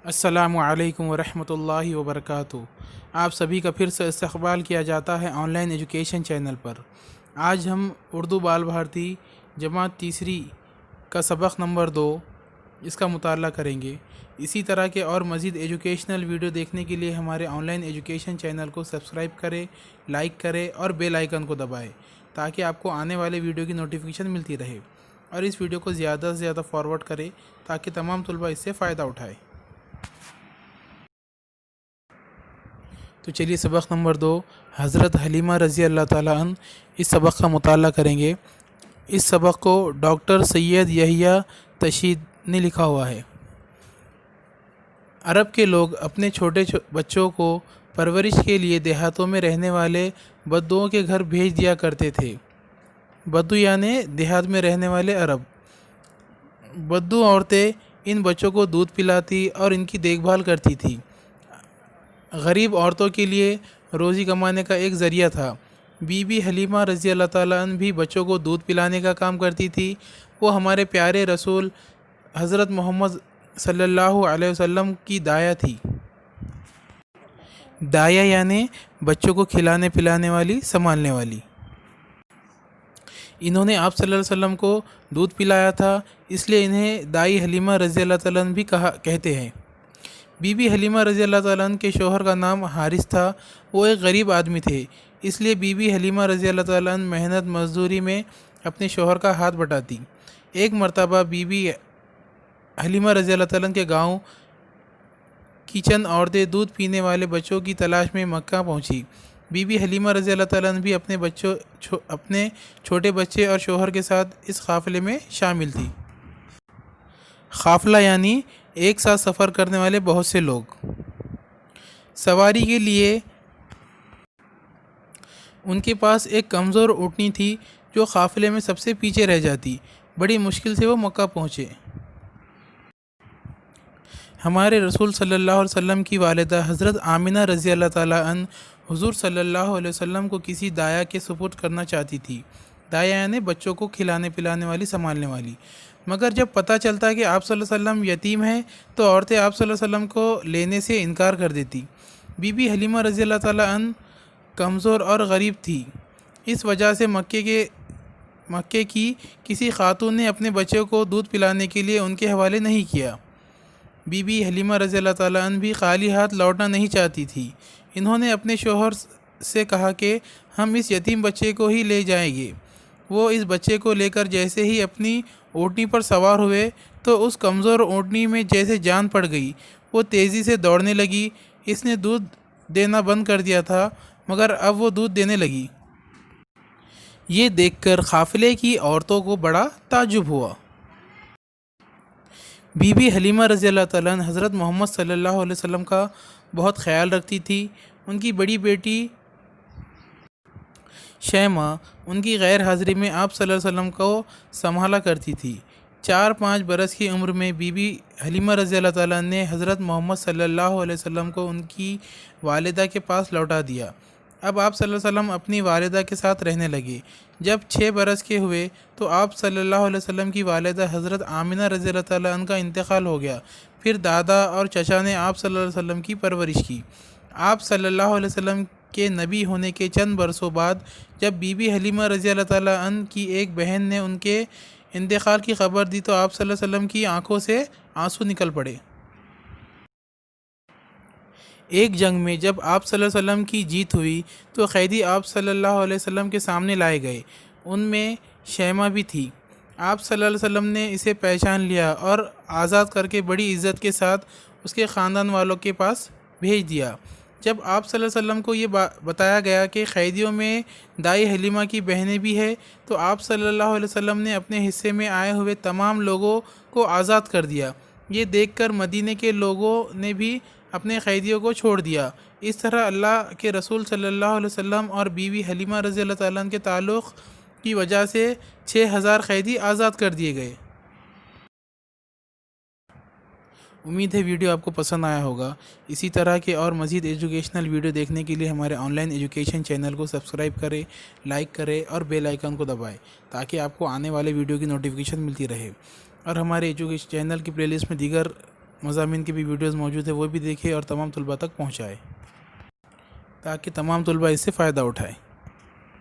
السلام علیکم ورحمۃ اللہ وبرکاتہ۔ آپ سبھی کا پھر سے استقبال کیا جاتا ہے آن لائن ایجوکیشن چینل پر۔ آج ہم اردو بال بھارتی جماعت تیسری کا سبق نمبر 2 اس کا مطالعہ کریں گے۔ اسی طرح کے اور مزید ایجوکیشنل ویڈیو دیکھنے کے لیے ہمارے آن لائن ایجوکیشن چینل کو سبسکرائب کریں، لائک کریں اور بیل آئیکن کو دبائیں تاکہ آپ کو آنے والے ویڈیو کی نوٹیفیکیشن ملتی رہے، اور اس ویڈیو کو زیادہ سے زیادہ فارورڈ کریں تاکہ تمام طلباء اس سے فائدہ اٹھائیں۔ تو چلیے سبق نمبر 2 حضرت حلیمہ رضی اللہ تعالیٰ عنہ اس سبق کا مطالعہ کریں گے۔ اس سبق کو ڈاکٹر سید یحییٰ تشید نے لکھا ہوا ہے۔ عرب کے لوگ اپنے چھوٹے بچوں کو پرورش کے لیے دیہاتوں میں رہنے والے بدوؤں کے گھر بھیج دیا کرتے تھے۔ بدو یعنی دیہات میں رہنے والے عرب۔ بدو عورتیں ان بچوں کو دودھ پلاتی اور ان کی دیکھ بھال کرتی تھی۔ غریب عورتوں کے لیے روزی کمانے کا ایک ذریعہ تھا۔ بی بی حلیمہ رضی اللہ تعالیٰ عنہ بھی بچوں کو دودھ پلانے کا کام کرتی تھی۔ وہ ہمارے پیارے رسول حضرت محمد صلی اللہ علیہ وسلم کی دایا تھی۔ دایا یعنی بچوں کو کھلانے پلانے والی، سنبھالنے والی۔ انہوں نے آپ صلی اللہ علیہ وسلم کو دودھ پلایا تھا، اس لیے انہیں دائی حلیمہ رضی اللہ تعالیٰ عنہ بھی کہتے ہیں۔ بی بی حلیمہ رضی اللہ تعالیٰ عنہ کے شوہر کا نام حارث تھا۔ وہ ایک غریب آدمی تھے، اس لیے بی بی حلیمہ رضی اللہ تعالیٰ عنہ محنت مزدوری میں اپنے شوہر کا ہاتھ بٹاتی۔ ایک مرتبہ بی بی حلیمہ رضی اللہ تعالیٰ عنہ کے گاؤں کی چند عورتیں دودھ پینے والے بچوں کی تلاش میں مکہ پہنچی۔ بی بی حلیمہ رضی اللہ تعالیٰ عنہ بھی اپنے چھوٹے بچے اور شوہر کے ساتھ اس قافلے میں شامل تھی۔ قافلہ یعنی ایک ساتھ سفر کرنے والے بہت سے لوگ۔ سواری کے لیے ان کے پاس ایک کمزور اونٹنی تھی جو قافلے میں سب سے پیچھے رہ جاتی۔ بڑی مشکل سے وہ مکہ پہنچے۔ ہمارے رسول صلی اللہ علیہ وسلم کی والدہ حضرت آمنہ رضی اللہ تعالیٰ عنہ حضور صلی اللہ علیہ وسلم کو کسی دایا کے سپرد کرنا چاہتی تھی۔ دایا یعنی بچوں کو کھلانے پلانے والی، سنبھالنے والی۔ مگر جب پتہ چلتا کہ آپ صلی اللہ علیہ وسلم یتیم ہیں تو عورتیں آپ صلی اللہ علیہ وسلم کو لینے سے انکار کر دیتی۔ بی بی حلیمہ رضی اللہ تعالیٰ عنہ کمزور اور غریب تھی، اس وجہ سے مکے کی کسی خاتون نے اپنے بچے کو دودھ پلانے کے لیے ان کے حوالے نہیں کیا۔ بی بی حلیمہ رضی اللہ تعالیٰ عنہ بھی خالی ہاتھ لوٹنا نہیں چاہتی تھی۔ انہوں نے اپنے شوہر سے کہا کہ ہم اس یتیم بچے کو ہی لے جائیں گے۔ وہ اس بچے کو لے کر جیسے ہی اپنی اونٹنی پر سوار ہوئے تو اس کمزور اونٹنی میں جیسے جان پڑ گئی۔ وہ تیزی سے دوڑنے لگی۔ اس نے دودھ دینا بند کر دیا تھا مگر اب وہ دودھ دینے لگی۔ یہ دیکھ کر قافلے کی عورتوں کو بڑا تعجب ہوا۔ بی بی حلیمہ رضی اللہ تعالیٰ عنہ حضرت محمد صلی اللہ علیہ وسلم کا بہت خیال رکھتی تھی۔ ان کی بڑی بیٹی شیمہ ان کی غیر حاضری میں آپ صلی اللہ علیہ وسلم کو سنبھالا کرتی تھی۔ 4-5 برس کی عمر میں بی بی حلیمہ رضی اللہ تعالیٰ عنہ نے حضرت محمد صلی اللہ علیہ وسلم کو ان کی والدہ کے پاس لوٹا دیا۔ اب آپ صلی اللہ علیہ وسلم اپنی والدہ کے ساتھ رہنے لگے۔ جب 6 برس کے ہوئے تو آپ صلی اللہ علیہ وسلم کی والدہ حضرت آمنہ رضی اللہ تعالیٰ عنہ کا انتقال ہو گیا۔ پھر دادا اور چچا نے آپ صلی اللہ علیہ وسلم کی پرورش کی۔ آپ صلی اللہ علیہ وسلم کے نبی ہونے کے چند برسوں بعد جب بی بی حلیمہ رضی اللہ تعالیٰ عنہ کی ایک بہن نے ان کے انتقال کی خبر دی تو آپ صلی اللہ علیہ وسلم کی آنکھوں سے آنسو نکل پڑے۔ ایک جنگ میں جب آپ صلی اللہ علیہ وسلم کی جیت ہوئی تو قیدی آپ صلی اللہ علیہ وسلم کے سامنے لائے گئے۔ ان میں شیمہ بھی تھی۔ آپ صلی اللہ علیہ وسلم نے اسے پہچان لیا اور آزاد کر کے بڑی عزت کے ساتھ اس کے خاندان والوں کے پاس بھیج دیا۔ جب آپ صلی اللہ علیہ وسلم کو یہ بتایا گیا کہ قیدیوں میں دائی حلیمہ کی بہنیں بھی ہیں تو آپ صلی اللہ علیہ وسلم نے اپنے حصے میں آئے ہوئے تمام لوگوں کو آزاد کر دیا۔ یہ دیکھ کر مدینے کے لوگوں نے بھی اپنے قیدیوں کو چھوڑ دیا۔ اس طرح اللہ کے رسول صلی اللہ علیہ وسلم اور بی بی حلیمہ رضی اللہ تعالیٰ عنہ کے تعلق کی وجہ سے 6000 قیدی آزاد کر دیے گئے۔ امید ہے ویڈیو آپ کو پسند آیا ہوگا۔ اسی طرح کے اور مزید ایجوکیشنل ویڈیو دیکھنے کے لیے ہمارے آن لائن ایجوکیشن چینل کو سبسکرائب کریں، لائک کریں اور بیل آئیکن کو دبائیں تاکہ آپ کو آنے والے ویڈیو کی نوٹیفیکیشن ملتی رہے، اور ہمارے ایجوکیشن چینل کی پلے لسٹ میں دیگر مضامین کی بھی ویڈیوز موجود ہے، وہ بھی دیکھیں اور تمام طلباء تک پہنچائیں تاکہ تمام طلباء اس سے فائدہ اٹھائیں۔